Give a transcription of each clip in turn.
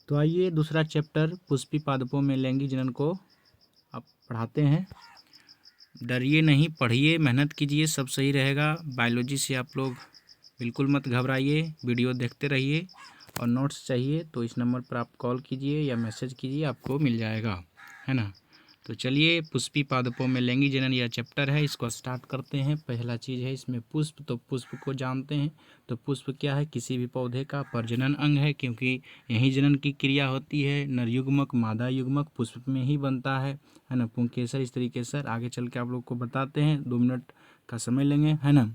तो आइए दूसरा चैप्टर पुष्पी पादपों में लैंगिक जनन को अब पढ़ाते हैं। डरिए नहीं, पढ़िए, मेहनत कीजिए, सब सही रहेगा। बायोलॉजी से आप लोग बिल्कुल मत घबराइए, वीडियो देखते रहिए। और नोट्स चाहिए तो इस नंबर पर आप कॉल कीजिए या मैसेज कीजिए, आपको मिल जाएगा, है ना। तो चलिए, पुष्पी पादपों में लैंगिक जनन यह चैप्टर है, इसको स्टार्ट करते हैं। पहला चीज़ है इसमें पुष्प। तो पुष्प को जानते हैं। तो पुष्प क्या है? किसी भी पौधे का प्रजनन अंग है, क्योंकि यही जनन की क्रिया होती है। नर युग्मक मादा युग्मक पुष्प में ही बनता है ना। पुंकेसर, स्त्री केसर आगे चल के आप लोग को बताते हैं, 2 मिनट का समय लेंगे, है ना।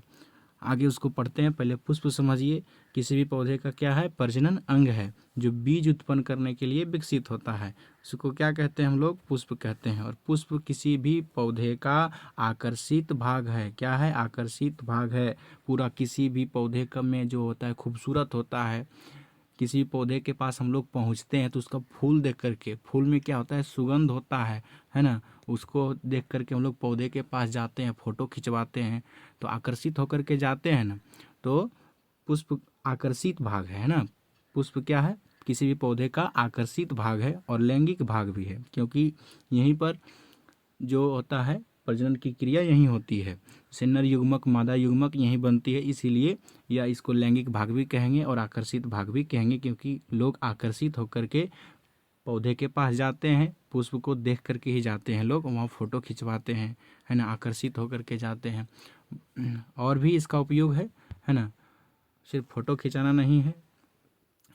आगे उसको पढ़ते हैं। पहले पुष्प समझिए। किसी भी पौधे का क्या है? प्रजनन अंग है, जो बीज उत्पन्न करने के लिए विकसित होता है। उसको क्या कहते हैं? हम लोग पुष्प कहते हैं। और पुष्प किसी भी पौधे का आकर्षित भाग है। क्या है? आकर्षित भाग है। पूरा किसी भी पौधे का में जो होता है खूबसूरत होता है। किसी पौधे के पास हम लोग पहुंचते हैं तो उसका फूल देख करके, फूल में क्या होता है? सुगंध होता है ना। उसको देख करके हम लोग पौधे के पास जाते हैं, फोटो खिंचवाते हैं, तो आकर्षित होकर के जाते हैं ना। तो पुष्प आकर्षित भाग है ना। पुष्प क्या है? किसी भी पौधे का आकर्षित भाग है और लैंगिक भाग भी है, क्योंकि यहीं पर जो होता है प्रजनन की क्रिया यहीं होती है। जैसे नर युग्मक मादा युग्मक यहीं बनती है, इसीलिए या इसको लैंगिक भाग भी कहेंगे और आकर्षित भाग भी कहेंगे, क्योंकि लोग आकर्षित होकर के पौधे के पास जाते हैं, पुष्प को देख करके ही जाते हैं लोग, वहाँ फ़ोटो खिंचवाते हैं, है ना, आकर्षित होकर के जाते हैं। और भी इसका उपयोग है ना। सिर्फ फ़ोटो खिंचाना नहीं है,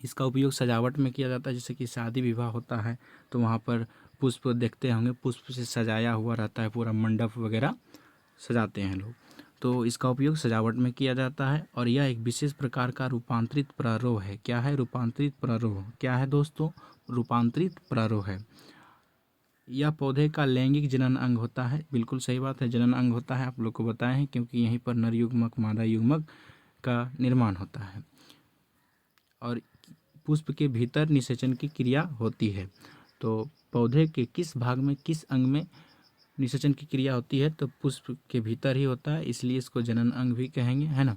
इसका उपयोग सजावट में किया जाता है। जैसे कि शादी विवाह होता है तो वहाँ पर पुष्प देखते होंगे, पुष्प से सजाया हुआ रहता है, पूरा मंडप वगैरह सजाते हैं लोग। तो इसका उपयोग सजावट में किया जाता है। और यह एक विशेष प्रकार का रूपांतरित प्रारोह है। क्या है? रूपांतरित प्रारोह। क्या है दोस्तों? रूपांतरित प्रारोह है। यह पौधे का लैंगिक जनन अंग होता है। बिल्कुल सही बात है, जनन अंग होता है, आप लोग को बताए हैं, क्योंकि यहीं पर नर युग्मक मादा युग्मक का निर्माण होता है। और पुष्प के भीतर निषेचन की क्रिया होती है। तो पौधे के किस भाग में, किस अंग में निषेचन की क्रिया होती है? तो पुष्प के भीतर ही होता है, इसलिए इसको जनन अंग भी कहेंगे, है ना।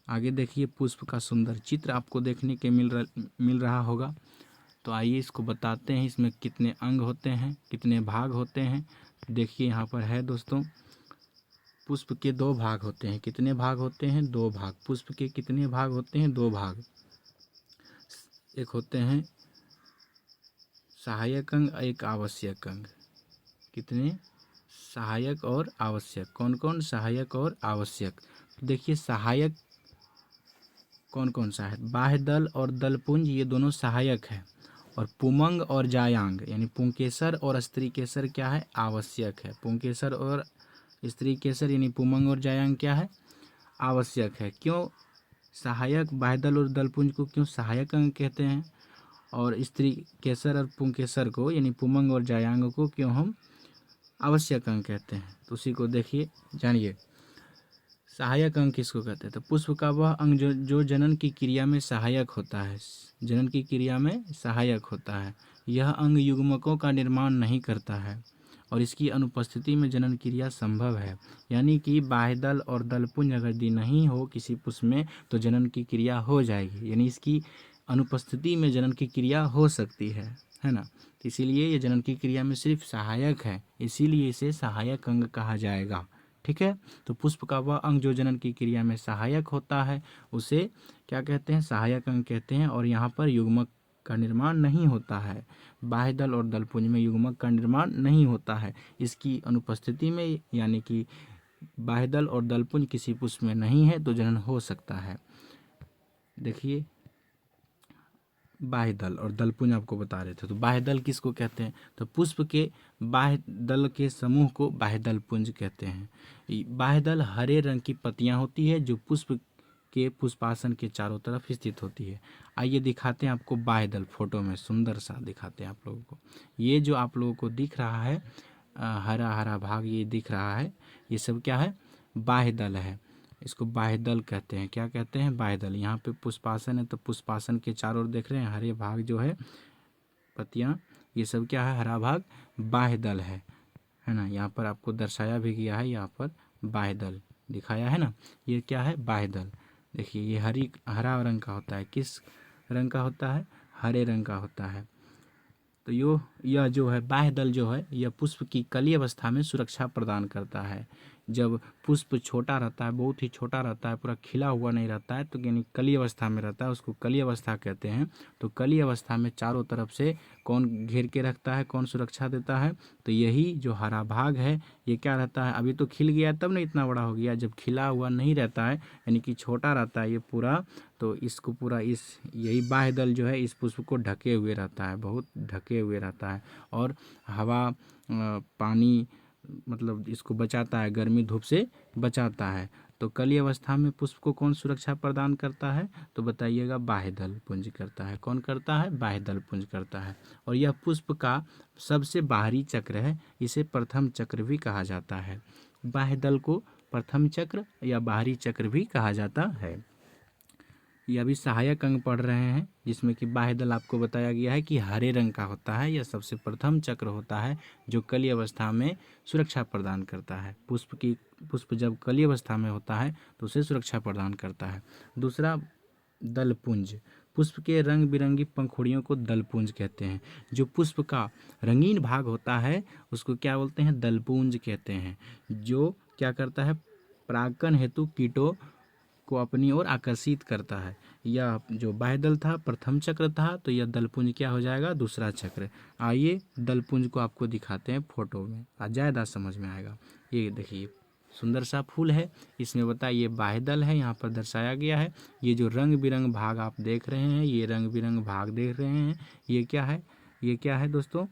आगे देखिए, पुष्प का सुंदर चित्र आपको देखने के मिल रहा होगा। तो आइए इसको बताते हैं, इसमें कितने अंग होते हैं, कितने भाग होते हैं। देखिए यहाँ पर है दोस्तों, पुष्प के 2 भाग होते हैं। कितने भाग होते हैं? 2 भाग। पुष्प के कितने भाग होते हैं? 2 भाग। एक होते हैं सहायक अंग, एक आवश्यक अंग। कितने? सहायक और आवश्यक। कौन कौन? सहायक और आवश्यक। तो देखिए, सहायक कौन कौन सा है? बाह्य दल और दलपुंज, ये दोनों सहायक है। और पुमंग और जायांग यानी पुंकेसर और स्त्री केसर क्या है? आवश्यक है। पुंकेसर और स्त्री केसर यानी पुमंग और जायांग क्या है? आवश्यक है। क्यों सहायक? बाह्य दल और दलपुंज को क्यों सहायक अंग कहते हैं, और स्त्री केसर और पुंकेसर को यानी पुमंग और जायांग को क्यों हम आवश्यक अंग कहते हैं? तो उसी को देखिए, जानिए। सहायक अंग किसको कहते हैं? तो पुष्प का वह अंग जो जनन की क्रिया में सहायक होता है। जनन की क्रिया में सहायक होता है। यह अंग युग्मकों का निर्माण नहीं करता है और इसकी अनुपस्थिति में जनन क्रिया संभव है। यानी कि बाह्यदल और दलपुंज अगर यदि नहीं हो किसी पुष्प में तो जनन की क्रिया हो जाएगी, यानी इसकी अनुपस्थिति में जनन की क्रिया हो सकती है ना। तो इसीलिए ये जनन की क्रिया में सिर्फ सहायक है, इसीलिए इसे सहायक अंग कहा जाएगा। ठीक है। तो पुष्प का वह अंग जो जनन की क्रिया में सहायक होता है उसे क्या कहते हैं? सहायक अंग कहते हैं। और यहाँ पर युग्मक का निर्माण नहीं होता है। बाह्य दल और दलपुंज में युग्मक का निर्माण नहीं होता है। इसकी अनुपस्थिति में, यानी कि बाह्य दल और दलपुंज किसी पुष्प में नहीं है तो जनन हो सकता है। देखिए, बाह्य दल और दलपुंज आपको बता रहे थे। तो बाह्य दल किसको कहते हैं? तो पुष्प के बाह्य दल के समूह को बाह्य दल पुंज कहते हैं। बाह्य दल हरे रंग की पत्तियां होती है जो पुष्प के पुष्पासन के चारों तरफ स्थित होती है। आइए दिखाते हैं आपको बाह्य दल, फोटो में सुंदर सा दिखाते हैं आप लोगों को। ये जो आप लोगों को दिख रहा है हरा हरा भाग ये दिख रहा है, ये सब क्या है? बाह्य दल है। इसको बाह्य दल कहते हैं। क्या कहते हैं? बाह्य दल। यहाँ पे पुष्पासन है तो पुष्पासन के चारों ओर देख रहे हैं हरे भाग जो है पत्तियाँ, ये सब क्या है? हरा भाग बाह्य दल है ना। यहाँ पर आपको दर्शाया भी गया है, यहाँ पर बाह्य दल दिखाया है ना। ये क्या है? बाह्य दल। देखिए, ये हरा रंग का होता है। किस रंग का होता है? हरे रंग का होता है। तो यह जो है बाह्य दल जो है यह पुष्प की कली अवस्था में सुरक्षा प्रदान करता है। जब पुष्प छोटा रहता है, बहुत ही छोटा रहता है, पूरा खिला हुआ नहीं रहता है, तो यानी कली अवस्था में रहता है, उसको कली अवस्था कहते हैं। तो कली अवस्था में चारों तरफ से कौन घेर के रखता है, कौन सुरक्षा देता है? तो यही जो हरा भाग है ये क्या रहता है, अभी तो खिल गया तब ना इतना बड़ा हो गया, जब खिला हुआ नहीं रहता है यानी कि छोटा रहता है ये पूरा, तो इसको पूरा यही बाह्य दल जो है इस पुष्प को ढके हुए रहता है, बहुत ढके हुए रहता है। और हवा पानी मतलब इसको बचाता है, गर्मी धूप से बचाता है। तो कली अवस्था में पुष्प को कौन सुरक्षा प्रदान करता है? तो बताइएगा, बाह्य दल पुंज करता है। कौन करता है? बाह्य दल पुंज करता है। और यह पुष्प का सबसे बाहरी चक्र है, इसे प्रथम चक्र भी कहा जाता है। बाह्य दल को प्रथम चक्र या बाहरी चक्र भी कहा जाता है। यह अभी सहायक अंग पढ़ रहे हैं, जिसमें कि बाह्य दल आपको बताया गया है कि हरे रंग का होता है। यह सबसे प्रथम चक्र होता है जो कली अवस्था में सुरक्षा प्रदान करता है। पुष्प जब कली अवस्था में होता है तो उसे सुरक्षा प्रदान करता है। दूसरा, दलपुंज। पुष्प के रंग बिरंगी पंखुड़ियों को दलपुंज कहते हैं। जो पुष्प का रंगीन भाग होता है उसको क्या बोलते हैं? दलपुंज कहते हैं। जो क्या करता है? परागण हेतु कीटों को अपनी ओर आकर्षित करता है। यह जो बाह्य दल था प्रथम चक्र था, तो यह दलपुंज क्या हो जाएगा? दूसरा चक्र। आइए दलपुंज को आपको दिखाते हैं फोटो में, ज़्यादा समझ में आएगा। ये देखिए सुंदर सा फूल है, इसमें बताइए ये बाह्य दल है, यहाँ पर दर्शाया गया है। ये जो रंग बिरंग भाग आप देख रहे हैं, ये रंग बिरंग भाग देख रहे हैं, ये क्या है? ये क्या है दोस्तों?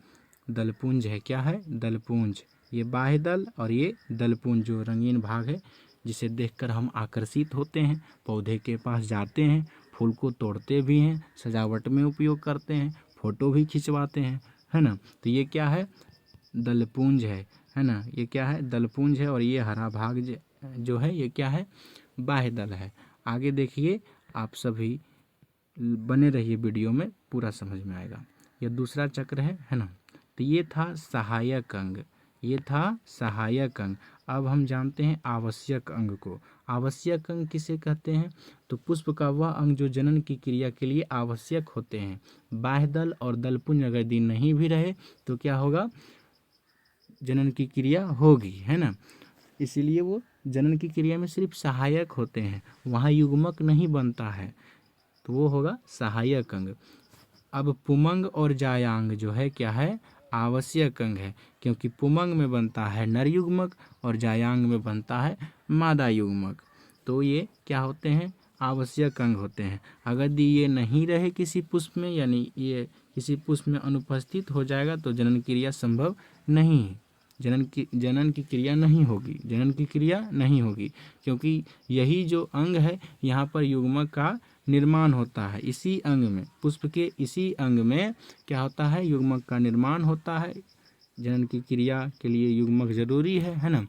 दलपुंज है। क्या है? दलपुंज। ये बाह्य दल और ये दलपुंज जो रंगीन भाग है, जिसे देखकर हम आकर्षित होते हैं, पौधे के पास जाते हैं, फूल को तोड़ते भी हैं, सजावट में उपयोग करते हैं, फोटो भी खिंचवाते हैं, है ना? तो ये क्या है? दलपुंज है ना? ये क्या है? दलपुंज है। और ये हरा भाग जो है ये क्या है? बाह्य दल है। आगे देखिए, आप सभी बने रहिए वीडियो में, पूरा समझ में आएगा। यह दूसरा चक्र है ना? तो ये था सहायक अंग, ये था सहायक अंग। अब हम जानते हैं आवश्यक अंग को। आवश्यक अंग किसे कहते हैं? तो पुष्प का वह अंग जो जनन की क्रिया के लिए आवश्यक होते हैं। बाह्य दल और दलपुंज अगर दिन नहीं भी रहे तो क्या होगा? जनन की क्रिया होगी, है ना? इसीलिए वो जनन की क्रिया में सिर्फ सहायक होते हैं, वहाँ युग्मक नहीं बनता है, तो वो होगा सहायक अंग। अब पुमंग और जायांग जो है क्या है? आवश्यक अंग है, क्योंकि पुमंग में बनता है नर युग्मक और जायांग में बनता है मादा युग्मक। तो ये क्या होते हैं? आवश्यक अंग होते हैं। अगर ये नहीं रहे किसी पुष्प में, यानी ये किसी पुष्प में अनुपस्थित हो जाएगा तो जनन क्रिया संभव नहीं है। जनन की क्रिया नहीं होगी, जनन की क्रिया नहीं होगी, क्योंकि यही जो अंग है यहाँ पर युग्मक का निर्माण होता है। इसी अंग में, पुष्प के इसी अंग में क्या होता है? युग्मक का निर्माण होता है। जनन की क्रिया के लिए युग्मक जरूरी है ना?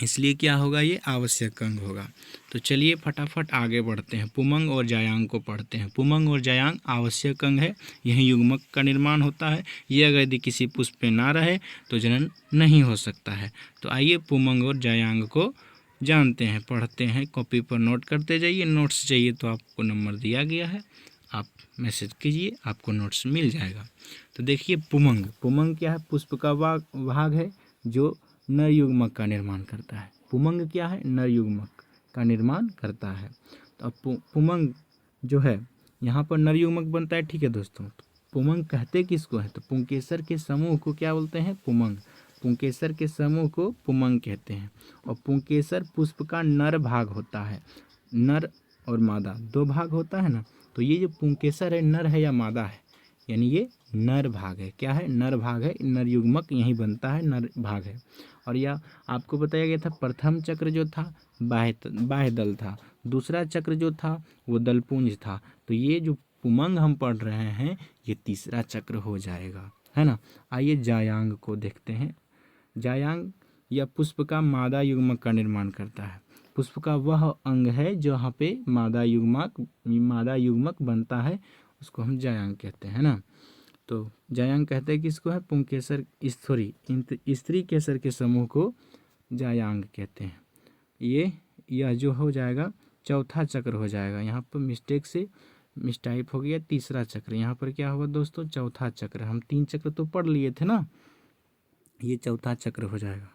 इसलिए क्या होगा? ये आवश्यक अंग होगा। तो चलिए फटाफट आगे बढ़ते हैं, पुमंग और जायांग को पढ़ते हैं। पुमंग और जायांग आवश्यक अंग है, यही युग्मक का निर्माण होता है। ये अगर यदि किसी पुष्प पे ना रहे तो जनन नहीं हो सकता है। तो आइए पुमंग और जायांग को जानते हैं, पढ़ते हैं। कॉपी पर नोट करते जाइए, नोट्स चाहिए तो आपको नंबर दिया गया है, आप मैसेज कीजिए, आपको नोट्स मिल जाएगा। तो देखिए पुमंग, पुमंग क्या है? पुष्प का भाग है जो नर युग्मक का निर्माण करता है। पुमंग क्या है? नर युग्मक का निर्माण करता है। तो अब पुमंग जो है यहाँ पर नर युग्मक बनता है, ठीक है दोस्तों। तो पुमंग कहते किसको है? तो पुंकेसर के समूह को क्या बोलते हैं? पुमंग। पुंकेसर के समूह को पुमंग कहते हैं। और पुंकेसर पुष्प का नर भाग होता है। नर और मादा दो भाग होता है ना? तो ये जो पुंकेसर है, नर है या मादा है? यानी ये नर भाग है। क्या है? नर भाग है, नर युग्मक यहीं बनता है, नर भाग है। और यह आपको बताया गया था प्रथम चक्र जो था बाह्य दल था, दूसरा चक्र जो था वो दलपुंज था। तो ये जो पुमंग हम पढ़ रहे हैं ये तीसरा चक्र हो जाएगा, है ना? आइए जायांग को देखते हैं। जायांग या पुष्प का मादा युग्मक का निर्माण करता है। पुष्प का वह अंग है जहाँ पे मादा युग्मक बनता है, उसको हम जायांग कहते हैं ना। तो जायांग कहते हैं किसको है? पुंकेसर स्त्री केसर के समूह को जायांग कहते हैं। यह जो हो जाएगा चौथा चक्र हो जाएगा। यहाँ पर मिस्टेक से मिसटाइप हो गया, तीसरा चक्र। यहाँ पर क्या होगा दोस्तों, चौथा चक्र। हम 3 चक्र तो पढ़ लिए थे ना, ये चौथा चक्र हो जाएगा।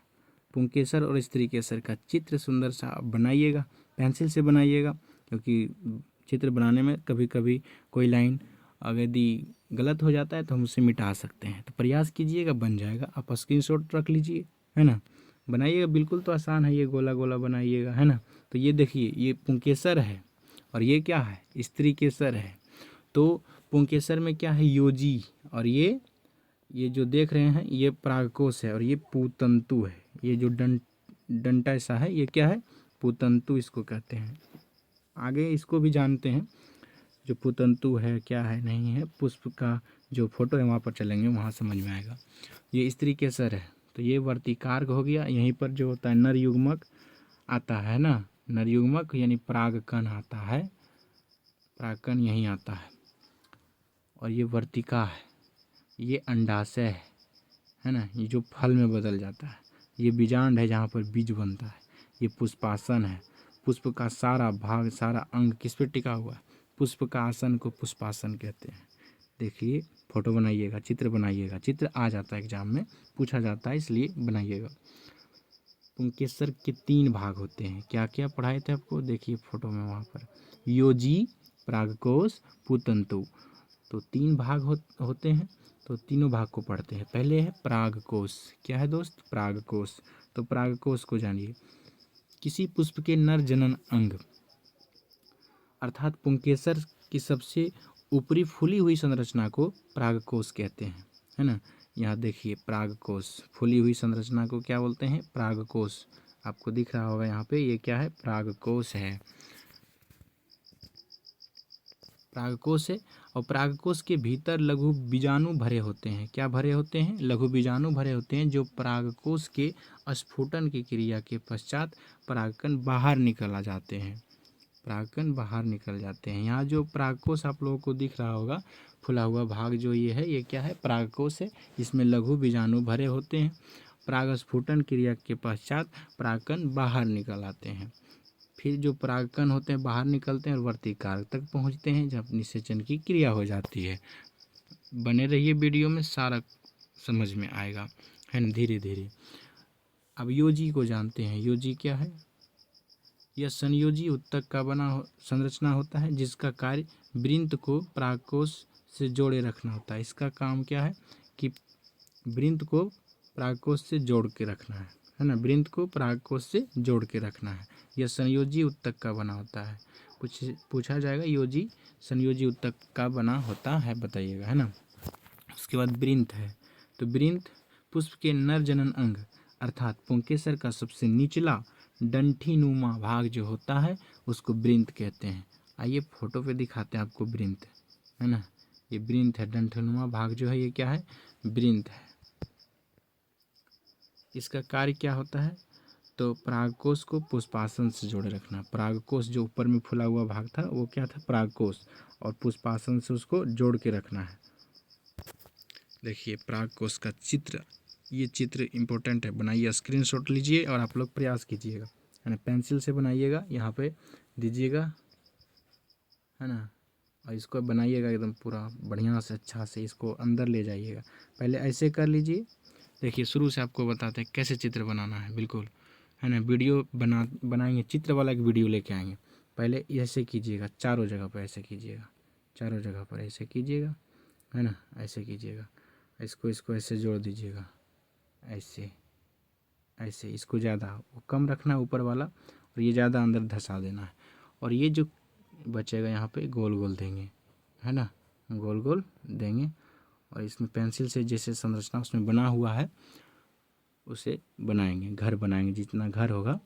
पुंकेसर और स्त्रीकेसर का चित्र सुंदर सा आप बनाइएगा, पेंसिल से बनाइएगा, क्योंकि चित्र बनाने में कभी कभी कोई लाइन अगर यदि गलत हो जाता है तो हम उसे मिटा सकते हैं। तो प्रयास कीजिएगा, बन जाएगा। आप स्क्रीनशॉट रख लीजिए, है ना, बनाइएगा। बिल्कुल तो आसान है, ये गोला गोला बनाइएगा, है ना। तो ये देखिए, ये पुंकेसर है और ये क्या है, स्त्रीकेसर है। तो पुंकेसर में क्या है, योजी, और ये जो देख रहे हैं ये प्रागकोश है, और ये पूतंतु है। ये जो डंटा ऐसा है, ये क्या है, पूतंतु इसको कहते हैं। आगे इसको भी जानते हैं, जो पूतंतु है क्या है नहीं है। पुष्प का जो फोटो है वहाँ पर चलेंगे, वहाँ समझ में आएगा। ये स्त्रीकेसर है, तो ये वर्तिकार्क हो गया। यहीं पर जो होता है नर युग्मक आता है ना, नर युग्मक यानी परागकण आता है, परागकण यहीं आता है। और ये वर्तिका है, ये अंडाशय है ना, ये जो फल में बदल जाता है। ये बीजांड है, जहाँ पर बीज बनता है। ये पुष्पासन है, पुष्प का सारा भाग, सारा अंग किस पे टिका हुआ है, पुष्प का आसन को पुष्पासन कहते हैं। देखिए, फोटो बनाइएगा, चित्र बनाइएगा, चित्र आ जाता है एग्जाम में, पूछा जाता है, इसलिए बनाइएगा। पुंकेसर के 3 भाग होते हैं। क्या क्या पढ़ाए थे आपको, देखिए फोटो में वहाँ पर, योजी, प्रागकोश, पूतंतु। तो 3 भाग होते हैं। तो तीनों भाग को पढ़ते हैं। पहले है परागकोश। क्या है दोस्त, परागकोश। तो परागकोश को जानिए। किसी पुष्प के नर जनन अंग अर्थात पुंकेसर की सबसे ऊपरी फूली हुई संरचना को परागकोश कहते हैं, है ना। यहाँ देखिए, परागकोश, फूली हुई संरचना को क्या बोलते हैं, परागकोश। आपको दिख रहा होगा यहाँ पे, ये क्या है, परागकोश है, परागकोश है। और परागकोश के भीतर लघु बीजाणु भरे होते हैं। क्या भरे होते हैं, लघु बीजाणु भरे होते हैं, जो परागकोश के स्फुटन की क्रिया के पश्चात परागकण बाहर निकल आ जाते हैं, परागकण बाहर निकल जाते हैं। यहाँ जो परागकोश आप लोगों को दिख रहा होगा, फुला हुआ भाग जो ये है, ये क्या है, परागकोश है। इसमें लघु बीजाणु भरे होते हैं। परागस्फुटन क्रिया के पश्चात परागकण बाहर निकल आते हैं। फिर जो परागकण होते हैं बाहर निकलते हैं और वर्तिकार्क तक पहुंचते हैं, जब निषेचन की क्रिया हो जाती है। बने रहिए वीडियो में, सारा समझ में आएगा, है ना, धीरे धीरे। अब योजी को जानते हैं। योजी क्या है, यह संयोजी उत्तक का बना संरचना होता है, जिसका कार्य वृंत को परागकोश से जोड़े रखना होता है। इसका काम क्या है कि वृंत को परागकोश से जोड़ के रखना है ना, वृंत को परागकोश से जोड़ के रखना है। यह संयोजी उत्तक का बना होता है। पूछा जाएगा, योजी संयोजी उत्तक का बना होता है, बताइएगा, है ना। उसके बाद वृंत है। तो वृंत पुष्प के नर जनन अंग अर्थात पुंकेसर का सबसे निचला डंठी नुमा भाग जो होता है, उसको वृंत कहते हैं। आइए फोटो पे दिखाते हैं आपको वृंत, है ना। ये वृंत है, डंठनुमा भाग जो है ये क्या है, वृंत है। इसका कार्य क्या होता है, तो परागकोश को पुष्पासन से जोड़े रखना। परागकोश जो ऊपर में फुला हुआ भाग था वो क्या था, परागकोश, और पुष्पासन से उसको जोड़ के रखना है। देखिए परागकोश का चित्र, ये चित्र इम्पोर्टेंट है, बनाइए, स्क्रीनशॉट लीजिए और आप लोग प्रयास कीजिएगा, है ना। पेंसिल से बनाइएगा, यहाँ पे दीजिएगा, है ना, और इसको बनाइएगा एकदम पूरा बढ़िया से, अच्छा से इसको अंदर ले जाइएगा। पहले ऐसे कर लीजिए। देखिए शुरू से आपको बताते हैं कैसे चित्र बनाना है, बिल्कुल, है ना। वीडियो बनाएंगे, चित्र वाला एक वीडियो लेके आएंगे। पहले ऐसे कीजिएगा, चारों जगह पर ऐसे कीजिएगा, चारों जगह पर ऐसे कीजिएगा, है ना, ऐसे कीजिएगा। इसको ऐसे जोड़ दीजिएगा, ऐसे ऐसे। इसको ज़्यादा वो कम रखना है ऊपर वाला, और ये ज़्यादा अंदर धंसा देना है। और ये जो बचेगा यहाँ पे गोल गोल देंगे, है ना, गोल गोल देंगे। और इसमें पेंसिल से जैसे संरचना उसमें बना हुआ है उसे बनाएंगे, घर बनाएंगे। जितना घर होगा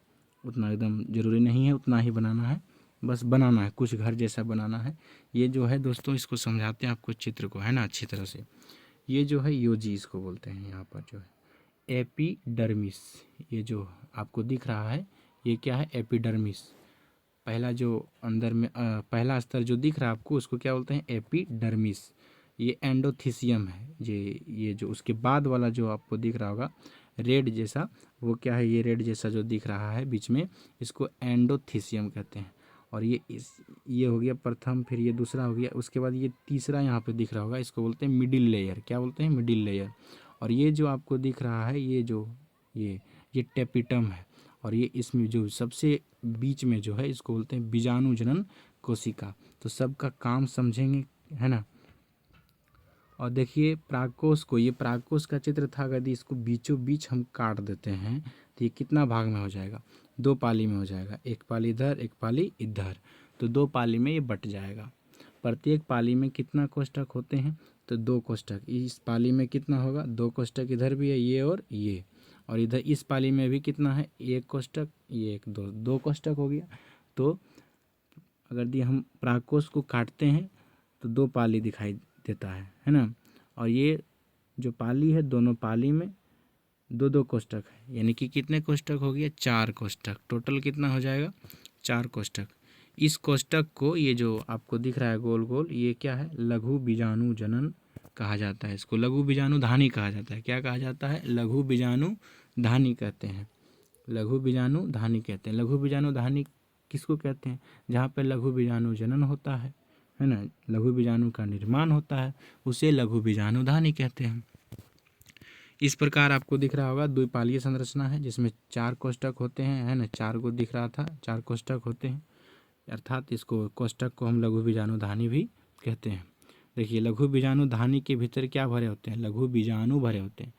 उतना, एकदम ज़रूरी नहीं है उतना ही बनाना है, बस बनाना है, कुछ घर जैसा बनाना है। ये जो है दोस्तों, इसको समझाते हैं आपको चित्र को, है ना, अच्छी तरह से। ये जो है योजी इसको बोलते हैं। यहाँ पर जो है एपिडर्मिस, ये जो आपको दिख रहा है ये क्या है, एपिडर्मिस। पहला जो अंदर में पहला स्तर जो दिख रहा है आपको, उसको क्या बोलते हैं, एपिडर्मिस। ये एंडोथीसियम है। ये जो उसके बाद वाला जो आपको दिख रहा होगा रेड जैसा, वो क्या है, ये रेड जैसा जो दिख रहा है बीच में, इसको एंडोथीसियम कहते हैं। और ये हो गया प्रथम, फिर ये दूसरा हो गया, उसके बाद ये तीसरा यहाँ पे दिख रहा होगा, इसको बोलते हैं मिडिल लेयर। क्या बोलते हैं? Middle layer. और ये जो आपको दिख रहा है ये टेपिटम है। और ये इसमें जो सबसे बीच में जो है इसको बोलते हैं बीजाणु जनन कोशिका। तो सबका काम समझेंगे, है ना। और देखिए प्राकोष को, ये प्राकोष का चित्र था, यदि इसको बीचों बीच हम काट देते हैं तो ये कितना भाग में हो जाएगा? 2 पाली में हो जाएगा। एक पाली इधर, एक पाली इधर, तो 2 पाली में ये बट जाएगा। प्रत्येक पाली में कितना कोष्ठक होते हैं? तो 2 कोष्ठक। इस पाली में कितना होगा? 2 कोष्ठक इधर भी है, ये और ये। और इधर इस पाली में भी कितना है? 1 कोष्ठक, ये 1 2 कोष्ठक हो गया। तो अगर यदि हम प्राकोष को काटते हैं तो 2 पाली दिखाई देता है ना। और ये जो पाली है, दोनों पाली में 2 कोष्ठक है, यानी कि कितने कोष्ठक हो गया? 4 कोष्ठक। टोटल कितना हो जाएगा? 4 कोष्ठक। इस कोष्ठक को, ये जो आपको दिख रहा है गोल गोल, ये क्या है? लघु बीजाणु जनन कहा जाता है। इसको लघु बीजाणु धानी कहा जाता है। क्या कहा जाता है? लघु बीजाणु धानी कहते हैं। लघु बीजाणु धानी कहते हैं। लघु बीजाणु धानी किसको कहते हैं? जहाँ पे लघु बीजाणु जनन होता है ना, लघु बीजाणु का निर्माण होता है, उसे लघु बीजाणु धानी कहते हैं। इस प्रकार आपको दिख रहा होगा द्विपालीय संरचना है जिसमें 4 कोष्ठक होते हैं, है ना। 4 को दिख रहा था, 4 कोष्ठक होते हैं, अर्थात इसको कोष्ठक को हम लघु बीजाणु धानी भी कहते हैं। देखिए लघु बीजाणु धानी के भीतर क्या भरे होते हैं? लघु बीजाणु भरे होते हैं।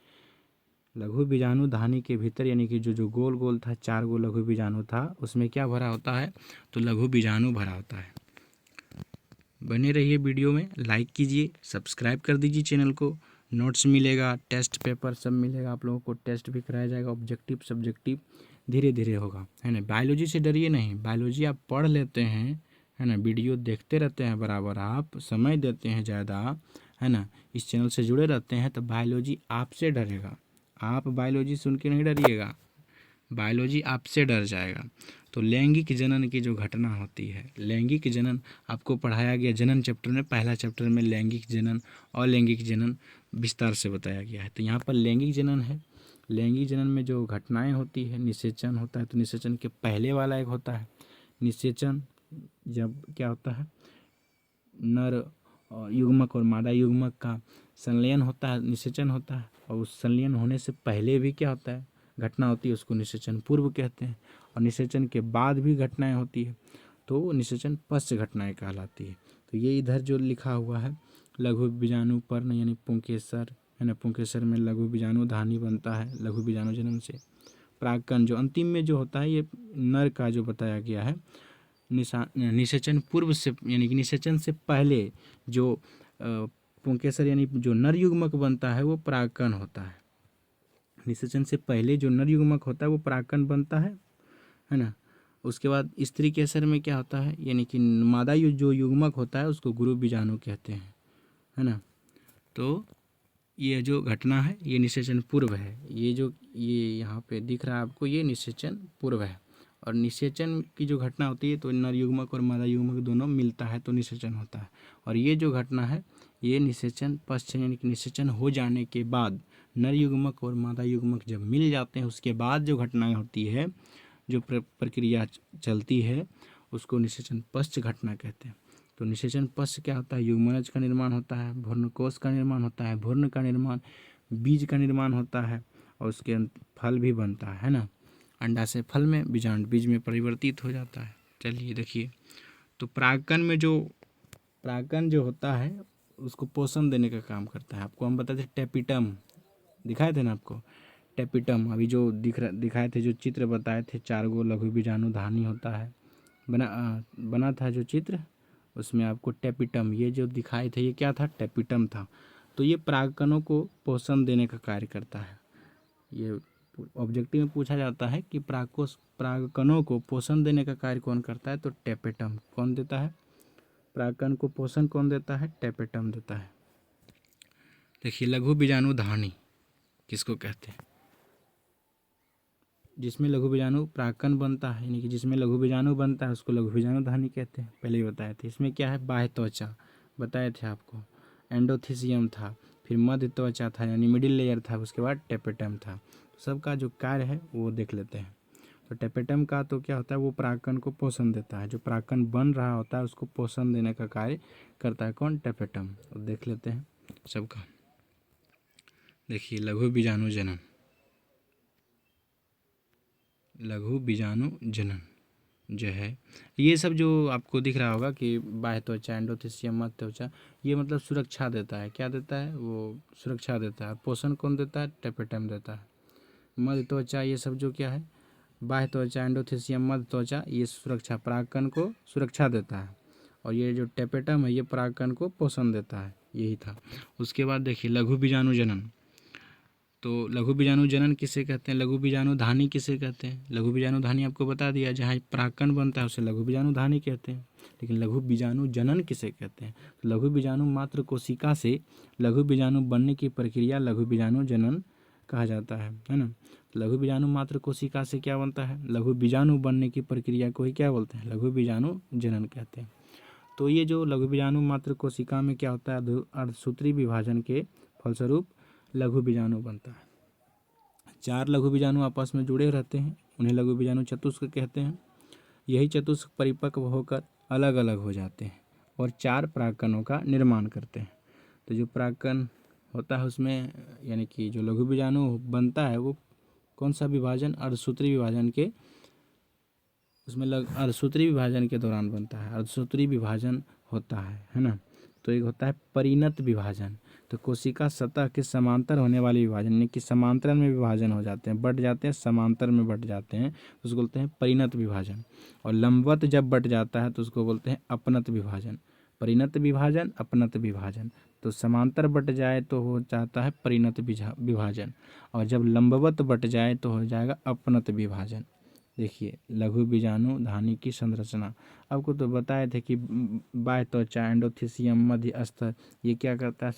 लघु बीजाणु धानी के भीतर, यानी कि जो गोल गोल था, 4 गो लघु बीजाणु था, उसमें क्या भरा होता है? तो लघु बीजाणु भरा होता है। बने रहिए वीडियो में, लाइक कीजिए, सब्सक्राइब कर दीजिए चैनल को। नोट्स मिलेगा, टेस्ट पेपर सब मिलेगा, आप लोगों को टेस्ट भी कराया जाएगा, ऑब्जेक्टिव सब्जेक्टिव धीरे धीरे होगा, है ना। बायोलॉजी से डरिए नहीं, बायोलॉजी आप पढ़ लेते हैं, है ना, वीडियो देखते रहते हैं बराबर, आप समय देते हैं ज़्यादा, है ना, इस चैनल से जुड़े रहते हैं, तो बायोलॉजी आपसे डरेगा। आप बायोलॉजी सुन के नहीं डरिएगा, बायोलॉजी आपसे डर जाएगा। तो लैंगिक जनन की जो घटना होती है, लैंगिक जनन आपको पढ़ाया गया जनन चैप्टर में, पहला चैप्टर में लैंगिक जनन और लैंगिक जनन विस्तार से बताया गया है। तो यहाँ पर लैंगिक जनन है। लैंगिक जनन में जो घटनाएं होती है, निषेचन होता है। तो निषेचन के पहले वाला एक होता है निषेचन, जब क्या होता है, नर युग्मक और मादा युग्मक का संलयन होता है, निषेचन होता है। और उस संलयन होने से पहले भी क्या होता है, घटना होती है, उसको निषेचन पूर्व कहते हैं। और निषेचन के बाद भी घटनाएं होती है तो वो निषेचन पश्च घटनाएं कहलाती है। तो ये इधर जो लिखा हुआ है लघु बीजाणु पर्ण यानी पुंकेसर, है ना, पुंकेसर में लघु बीजाणु धानी बनता है लघु बीजाणु जनन से। प्राक्कन जो अंतिम में जो होता है, ये नर का जो बताया गया है, निषेचन पूर्व से, यानी कि निषेचन से पहले जो पुंकेसर यानी जो नर युग्मक बनता है वो प्राक्कन होता है। निषेचन से पहले जो नर युग्मक होता है वो प्राक्कन बनता है ना। उसके बाद स्त्री केसर में क्या होता है, यानी कि मादा जो युग्मक होता है उसको गुरु बीजाणु कहते हैं, है ना। तो ये जो घटना है ये निषेचन पूर्व है। ये यहाँ पे दिख रहा है आपको, ये निषेचन पूर्व है। और निषेचन की जो घटना होती है तो नर युग्मक और मादा युग्मक दोनों मिलता है तो निषेचन होता है। और ये जो घटना है ये निषेचन पश्चात, यानी कि निषेचन हो जाने के बाद, नर युग्मक और मादा युग्मक जब मिल जाते हैं उसके बाद जो घटनाएं होती है, जो प्रक्रिया चलती है, उसको निषेचन पश्च घटना कहते हैं। तो निषेचन पश्च क्या होता है, युग्मनज का निर्माण होता है, भ्रूणकोश का निर्माण होता है, भ्रूण का निर्माण, बीज का निर्माण होता है, और उसके फल भी बनता है ना। अंडा से फल में, बीज में परिवर्तित हो जाता है। चलिए देखिए, तो परागकण जो होता है उसको पोषण देने का काम करता है। आपको हम बताते थे टेपिटम, दिखाए थे ना आपको टेपिटम, अभी जो दिखाए थे, जो चित्र बताए थे, 4 गो लघु बीजाणु धानी होता है, बना था जो चित्र, उसमें आपको टेपिटम, ये जो दिखाए थे ये क्या था, टेपिटम था। तो ये परागकणों को पोषण देने का कार्य करता है। ये ऑब्जेक्टिव में पूछा जाता है कि परागकणों को पोषण देने का कार्य कौन करता है, तो टेपिटम कौन देता है, परागकण को पोषण कौन देता है, टेपिटम देता है। देखिए लघु बीजाणु धानी किसको कहते हैं, जिसमें लघु बीजाणु परागकण बनता है, यानी कि जिसमें लघु बीजाणु बनता है उसको लघु बीजाणु धानी कहते हैं। पहले ही बताए थे। इसमें क्या है, बाह्य त्वचा बताए थे आपको, एंडोथीसियम था, फिर मध्य त्वचा था यानी मिडिल लेयर था, उसके बाद टेपेटम था। सबका जो कार्य है वो देख लेते हैं। तो टेपेटम का तो क्या होता है, वो परागकण को पोषण देता है। जो परागकण बन रहा होता है उसको पोषण देने का कार्य करता है कौन, टेपेटम। तो देख लेते हैं सबका। देखिए लघु बीजाणु जनन, लघु बीजाणु जनन जो है, ये सब जो आपको दिख रहा होगा कि बाह्य त्वचा, एंडोथेसियम, मध्य त्वचा, ये मतलब सुरक्षा देता है। क्या देता है, वो सुरक्षा देता है। पोषण कौन देता है, टेपेटम देता है। मध्य त्वचा ये सब जो क्या है, बाह्य त्वचा, एंडोथेसियम, मध्य त्वचा, ये सुरक्षा, परागकण को सुरक्षा देता है। और ये जो टेपेटम है ये परागकण को पोषण देता है। यही था। उसके बाद देखिए लघु बीजाणु जनन। तो लघु बीजाणु जनन किसे कहते हैं, लघु बीजाणु धानी किसे कहते हैं। लघु बीजाणु धानी आपको बता दिया, जहाँ परागकण बनता है उसे लघु बीजाणु धानी कहते हैं। लेकिन लघु बीजाणु जनन किसे कहते हैं, तो लघु बीजाणु मात्र कोशिका से लघु बीजाणु बनने की प्रक्रिया लघु बीजाणु जनन कहा जाता है ना। लघु बीजाणु मात्र कोशिका से क्या बनता है, लघु बीजाणु बनने की प्रक्रिया को ही क्या बोलते हैं, लघु बीजाणु जनन कहते हैं। तो ये जो लघु बीजाणु मात्र कोशिका में क्या होता है, अर्धसूत्री विभाजन के फलस्वरूप लघु बीजाणु बनता है। 4 लघु बीजाणु आपस में जुड़े रहते हैं, उन्हें लघु बीजाणु चतुष्क कहते हैं। यही चतुष्क परिपक्व होकर अलग अलग हो जाते हैं और 4 परागकणों का निर्माण करते हैं। तो जो परागकण होता है उसमें, यानी कि जो लघु बीजाणु बनता है वो कौन सा विभाजन, अर्धसूत्री विभाजन के, उसमें अर्धसूत्री विभाजन के दौरान बनता है। अर्धसूत्री विभाजन होता है ना। तो एक होता है परिणत विभाजन, तो कोशिका सतह के समांतर होने वाले विभाजन, यानी कि समांतर में विभाजन हो जाते हैं, बट जाते हैं, समांतर में बट जाते हैं, तो उसको बोलते हैं परिणत विभाजन। और लंबवत जब बट जाता है तो उसको बोलते हैं अपनत विभाजन। परिणत विभाजन, अपनत विभाजन। तो समांतर बट जाए तो हो जाता है परिणत विभाजन, और जब लंबवत बट जाए तो हो जाएगा अपनत विभाजन। देखिए लघु बीजाणु धानी की संरचना, आपको तो बताए थे कि बाह्य त्वचा, एंडोथेसियम, मध्य स्तर, ये क्या करता है,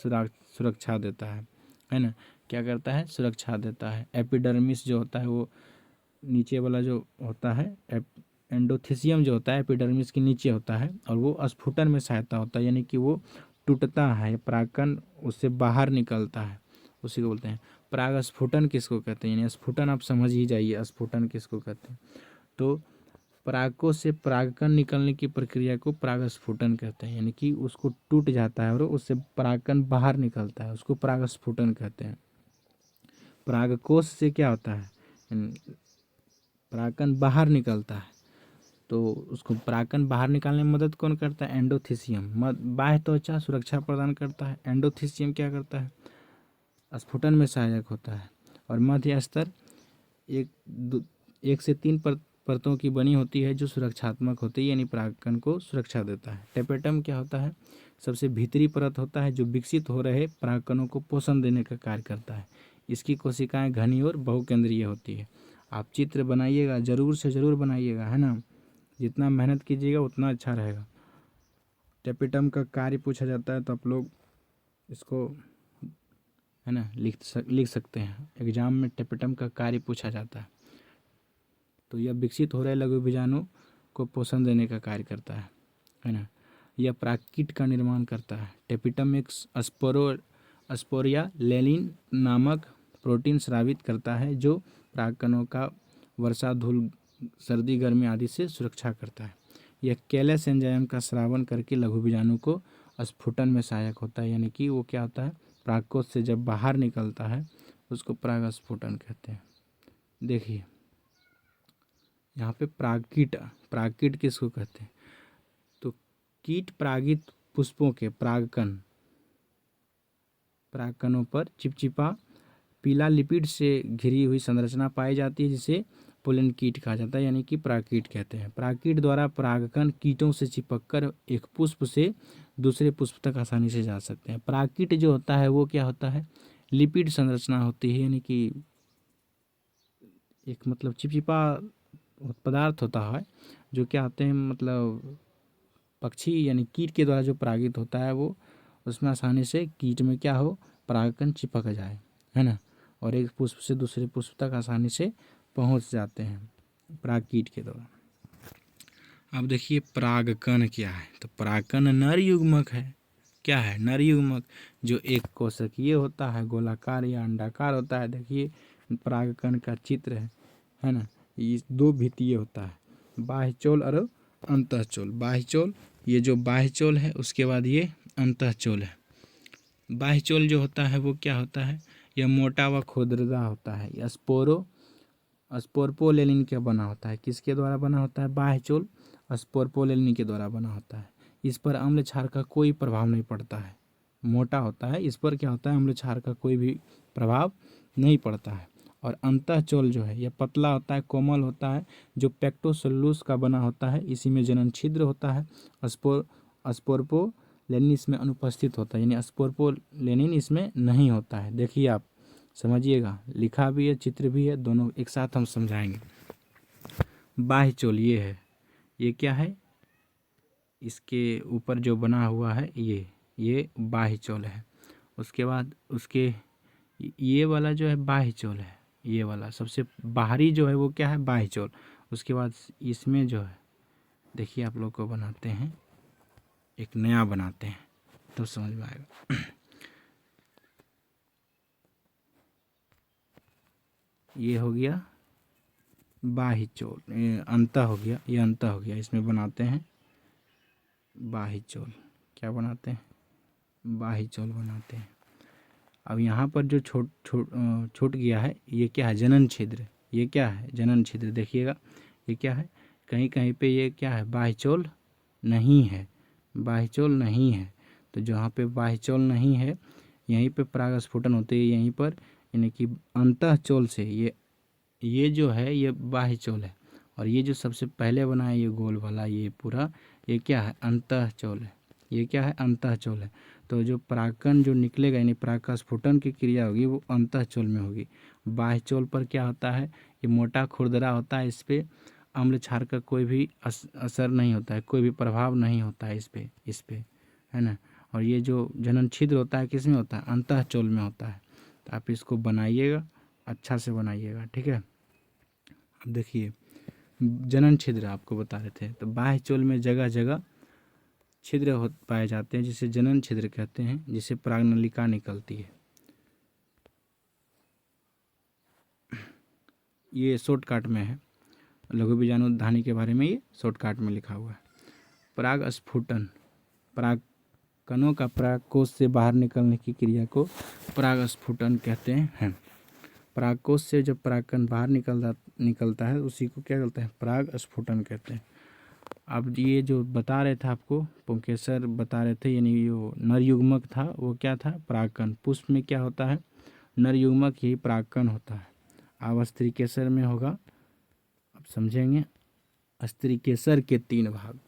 सुरक्षा देता है ना। क्या करता है, सुरक्षा देता है। एपिडर्मिस जो होता है वो नीचे वाला जो होता है, एंडोथेसियम जो होता है एपिडर्मिस के नीचे होता है, और वो स्फुटन में सहायता होता है, यानी कि वो टूटता है, परागकण उससे बाहर निकलता है, उसी को बोलते हैं पराग स्फुटन। किसको कहते हैं, यानी स्फुटन आप समझ ही जाइए, स्फुटन किसको कहते हैं। तो परागकों से परागकण निकलने की प्रक्रिया को परागस्फुटन कहते हैं, यानी कि उसको टूट जाता है और उससे परागकण बाहर निकलता है, उसको परागस्फुटन कहते हैं। परागकोश से क्या होता है, परागकण बाहर निकलता है, तो उसको परागकण बाहर निकालने में मदद कौन करता है, एंडोथेसियम। बाह्य त्वचा सुरक्षा प्रदान करता है, एंडोथेसियम क्या करता है, स्फुटन में सहायक होता है। और मध्य स्तर 1 से 3 परतों की बनी होती है जो सुरक्षात्मक होती है, यानी परागकण को सुरक्षा देता है। टेपेटम क्या होता है, सबसे भीतरी परत होता है जो विकसित हो रहे परागकणों को पोषण देने का कार्य करता है। इसकी कोशिकाएं घनी और बहुकेंद्रीय होती है। आप चित्र बनाइएगा, ज़रूर से ज़रूर बनाइएगा, है ना। जितना मेहनत कीजिएगा उतना अच्छा रहेगा। टेपेटम का कार्य पूछा जाता है तो आप लोग इसको, है ना, लिख सकते हैं। एग्जाम में टेपेटम का कार्य पूछा जाता है। तो यह विकसित हो रहे लघु बीजाणु को पोषण देने का कार्य करता है ना। यह परागकीट का निर्माण करता है। टेपेटम एक स्पोरिया लेनिन नामक प्रोटीन स्रावित करता है जो परागकणों का वर्षा, धूल, सर्दी, गर्मी आदि से सुरक्षा करता है। यह कैलस एंजाइम का स्रावन करके लघु बीजाणु को स्फुटन में सहायक होता है, यानी कि वो क्या होता है, परागकोश से जब बाहर निकलता है उसको परागस्फुटन कहते हैं। देखिए यहाँ पे परागकीट किसको कहते हैं, तो कीट परागित पुष्पों के परागकणों पर चिपचिपा पीला लिपिड से घिरी हुई संरचना पाई जाती है जिसे पोलन कीट कहा जाता है, यानी कि परागकीट कहते हैं। परागकीट द्वारा परागकण कीटों से चिपककर एक पुष्प से दूसरे पुष्प तक आसानी से जा सकते हैं। परागकीट जो होता है वो क्या होता है, लिपिड संरचना होती है, यानी कि एक मतलब चिपचिपा पदार्थ होता है जो क्या होते हैं, मतलब पक्षी यानी कीट के द्वारा जो परागित होता है वो उसमें आसानी से कीट में क्या हो, परागकण चिपक जाए, है ना, और एक पुष्प से दूसरे पुष्प तक आसानी से पहुंच जाते हैं परागकीट के द्वारा। अब देखिए परागकण क्या है, तो परागकण नर युग्मक है। क्या है, नर युग्मक, जो एक कोशिकीय होता है, गोलाकार या अंडाकार होता है। देखिए परागकण का चित्र है ना। ये दो भित्तीय होता है, बाह्यचोल और अंतःचोल। बाह्यचोल, ये जो बाह्यचोल है, उसके बाद ये अंतःचोल है। बाह्यचोल जो होता है वो क्या होता है, यह मोटा व खुरदरा होता है। यह स्पोर्पोलेनिन के बना होता है। किसके द्वारा बना होता है, बाह्यचोल स्पोर्पोलेनिन के द्वारा बना होता है। इस पर अम्ल क्षार का कोई प्रभाव नहीं पड़ता है। मोटा होता है, इस पर क्या होता है, अम्ल क्षार का कोई भी प्रभाव नहीं पड़ता है। और अंतःचोल जो है यह पतला होता है, कोमल होता है, जो पेक्टोसेलुलोज का बना होता है। इसी में जनन छिद्र होता है। स्पोर्पोलेनिन इसमें अनुपस्थित होता है, यानी स्पोर्पोलेनिन इसमें नहीं होता है। देखिए आप समझिएगा, लिखा भी है, चित्र भी है, दोनों एक साथ हम समझाएंगे। बाह्यचोल ये है, ये क्या है, इसके ऊपर जो बना हुआ है ये बाह्यचोल है। उसके बाद उसके ये वाला जो है बाह्यचोल है, ये वाला सबसे बाहरी जो है वो क्या है, बाह्यचोल। उसके बाद इसमें जो है, देखिए आप लोग को बनाते हैं, एक नया बनाते हैं तो समझ में आएगा। ये हो गया बाह्यचोल, अंतः हो गया, ये अंतः हो गया। इसमें बनाते हैं बाह्यचोल। क्या बनाते हैं, बाह्यचोल बनाते हैं। अब यहाँ पर जो छूट गया है, ये क्या है, जनन छिद्र। ये क्या है, जनन छिद्र। देखिएगा ये क्या है, कहीं कहीं पे ये क्या है, बाह्यचोल नहीं है, बाह्यचोल नहीं है। तो जहाँ पे बाह्यचोल नहीं है, यहीं पे परागस्फुटन होते है, यहीं पर, यानी कि अंतःचोल से ये जो है ये बाह्यचोल है। और ये जो सबसे पहले बना है ये गोल वाला, ये पूरा, ये क्या है, अंतःचोल है। ये क्या है, अंतःचोल है। तो जो परागकण जो निकलेगा, यानी पराग का स्फुटन की क्रिया होगी वो अंतःचोल में होगी। बाह्यचोल पर क्या होता है, ये मोटा खुरदरा होता है, इस पर अम्ल क्षार का कोई भी असर नहीं होता है, कोई भी प्रभाव नहीं होता है इस पे, है ना। और ये जो जनन छिद्र होता है किस में होता है, अंतःचोल में होता है। तो आप इसको बनाइएगा, अच्छा से बनाइएगा, ठीक है। अब देखिए जनन छिद्र आपको बता रहे थे, तो बाह्यचोल में जगह जगह छिद्र हो पाए जाते हैं, जिसे जनन छिद्र कहते हैं, जिसे परागनलिका निकलती है। ये शॉर्टकट में है, लघु बीजाणुधानी के बारे में ये शॉर्टकट में लिखा हुआ है। पराग स्फुटन, पराग कणों का परागकोश से बाहर निकलने की क्रिया को पराग स्फुटन कहते हैं। परागकोश से जब परागकण बाहर निकलता है उसी को क्या कहते हैं, पराग स्फुटन कहते हैं। अब ये जो बता रहे थे आपको, पुंकेसर बता रहे थे, यानी जो नर युग्मक था वो क्या था, परागकण। पुष्प में क्या होता है, नर युग्मक ही परागकण होता है। अब स्त्रीकेसर में होगा, अब समझेंगे। स्त्रीकेसर के 3 भाग,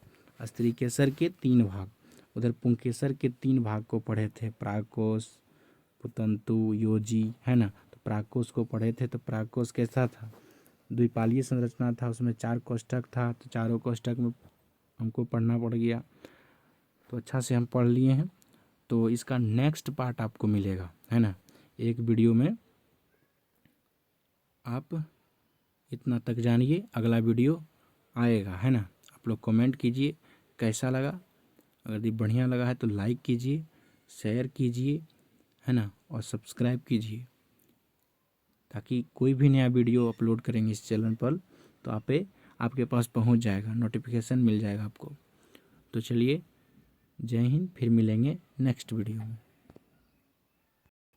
स्त्रीकेसर के 3 भाग, उधर पुंकेसर के 3 भाग को पढ़े थे, परागकोश, पुतंतु, योजी, है ना। तो परागकोश को पढ़े थे, तो परागकोश कैसा था, द्विपालीय संरचना था, उसमें 4 कोष्ठक था, तो चारों कोष्ठक में हमको पढ़ना पड़ गया, तो अच्छा से हम पढ़ लिए हैं। तो इसका नेक्स्ट पार्ट आपको मिलेगा, है ना, एक वीडियो में। आप इतना तक जानिए, अगला वीडियो आएगा, है ना। आप लोग कमेंट कीजिए कैसा लगा, अगर ये बढ़िया लगा है तो लाइक कीजिए, शेयर कीजिए, है ना, और सब्सक्राइब कीजिए, ताकि कोई भी नया वीडियो अपलोड करेंगे इस चैनल पर तो आपके पास पहुंच जाएगा, नोटिफिकेशन मिल जाएगा आपको। तो चलिए, जय हिंद, फिर मिलेंगे नेक्स्ट वीडियो में।